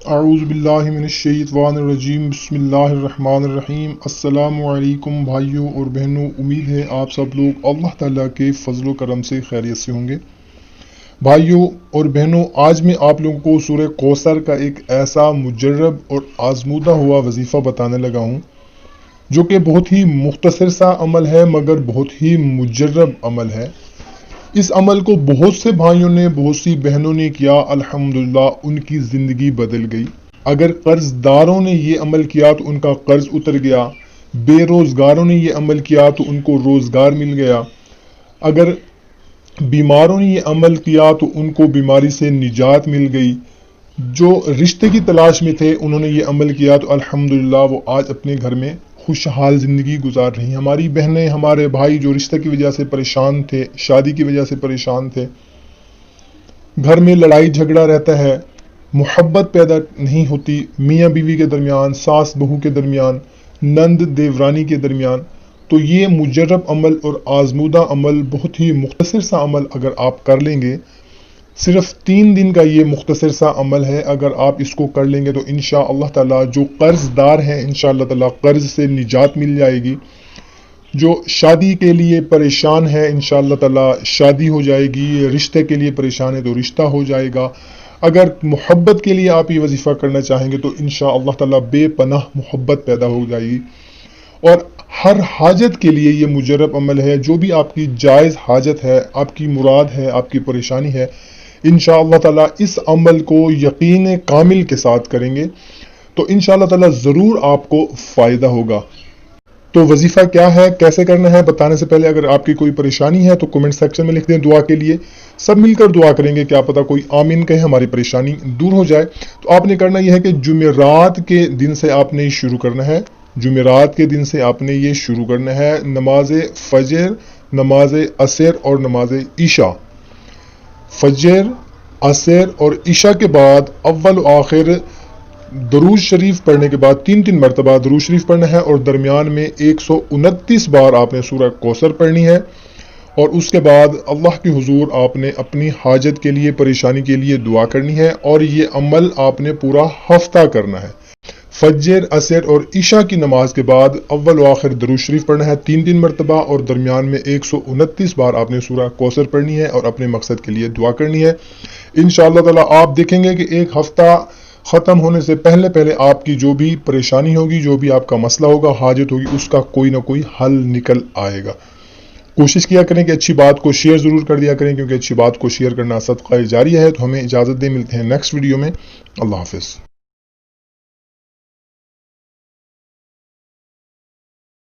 اعوذ باللہ من الشیطان الرجیم، بسم اللہ الرحمن الرحیم۔ السلام علیکم بھائیوں اور بہنوں، امید ہے آپ سب لوگ اللہ تعالیٰ کے فضل و کرم سے خیریت سے ہوں گے۔ بھائیوں اور بہنوں، آج میں آپ لوگوں کو سورہ کوثر کا ایک ایسا مجرب اور آزمودہ ہوا وظیفہ بتانے لگا ہوں جو کہ بہت ہی مختصر سا عمل ہے مگر بہت ہی مجرب عمل ہے۔ اس عمل کو بہت سے بھائیوں نے، بہت سی بہنوں نے کیا، الحمدللہ ان کی زندگی بدل گئی۔ اگر قرض داروں نے یہ عمل کیا تو ان کا قرض اتر گیا، بے روزگاروں نے یہ عمل کیا تو ان کو روزگار مل گیا، اگر بیماروں نے یہ عمل کیا تو ان کو بیماری سے نجات مل گئی، جو رشتے کی تلاش میں تھے انہوں نے یہ عمل کیا تو الحمدللہ وہ آج اپنے گھر میں خوشحال زندگی گزار رہی ہیں۔ ہماری بہنیں، ہمارے بھائی جو رشتہ کی وجہ سے پریشان تھے، شادی کی وجہ سے پریشان تھے، گھر میں لڑائی جھگڑا رہتا ہے، محبت پیدا نہیں ہوتی میاں بیوی کے درمیان، ساس بہو کے درمیان، نند دیورانی کے درمیان، تو یہ مجرب عمل اور آزمودہ عمل، بہت ہی مختصر سا عمل اگر آپ کر لیں گے، صرف 3 دن کا یہ مختصر سا عمل ہے، اگر آپ اس کو کر لیں گے تو انشاءاللہ تعالیٰ جو قرض دار ہیں انشاءاللہ تعالیٰ قرض سے نجات مل جائے گی، جو شادی کے لیے پریشان ہے انشاءاللہ تعالیٰ شادی ہو جائے گی، رشتے کے لیے پریشان ہے تو رشتہ ہو جائے گا، اگر محبت کے لیے آپ یہ وظیفہ کرنا چاہیں گے تو انشاءاللہ تعالیٰ بے پناہ محبت پیدا ہو جائے گی، اور ہر حاجت کے لیے یہ مجرب عمل ہے۔ جو بھی آپ کی جائز حاجت ہے، آپ کی مراد ہے، آپ کی پریشانی ہے، انشاءاللہ تعالیٰ اس عمل کو یقین کامل کے ساتھ کریں گے تو انشاءاللہ تعالیٰ ضرور آپ کو فائدہ ہوگا۔ تو وظیفہ کیا ہے، کیسے کرنا ہے، بتانے سے پہلے اگر آپ کی کوئی پریشانی ہے تو کمنٹ سیکشن میں لکھ دیں دعا کے لیے، سب مل کر دعا کریں گے، کیا پتہ کوئی آمین کہے ہماری پریشانی دور ہو جائے۔ تو آپ نے کرنا یہ ہے کہ جمعرات کے دن سے آپ نے شروع کرنا ہے، جمعرات کے دن سے آپ نے یہ شروع کرنا ہے، نماز فجر، نماز عصر اور نماز عشاء، فجر، عصر اور عشاء کے بعد اول و آخر درود شریف پڑھنے کے بعد 3 مرتبہ درود شریف پڑھنا ہے، اور درمیان میں 129 بار آپ نے سورہ کوثر پڑھنی ہے، اور اس کے بعد اللہ کے حضور آپ نے اپنی حاجت کے لیے، پریشانی کے لیے دعا کرنی ہے، اور یہ عمل آپ نے پورا ہفتہ کرنا ہے۔ فجر، عصر اور عشاء کی نماز کے بعد اول و آخر درود شریف پڑھنا ہے 3 مرتبہ، اور درمیان میں 129 بار آپ نے سورہ کوثر پڑھنی ہے اور اپنے مقصد کے لیے دعا کرنی ہے۔ انشاءاللہ تعالیٰ آپ دیکھیں گے کہ ایک ہفتہ ختم ہونے سے پہلے پہلے آپ کی جو بھی پریشانی ہوگی، جو بھی آپ کا مسئلہ ہوگا، حاجت ہوگی، اس کا کوئی نہ کوئی حل نکل آئے گا۔ کوشش کیا کریں کہ اچھی بات کو شیئر ضرور کر دیا کریں، کیونکہ اچھی بات کو شیئر کرنا صدقہ جاریہ ہے۔ تو ہمیں اجازت دیں، ملتے ہیں نیکسٹ ویڈیو میں، اللہ حافظ۔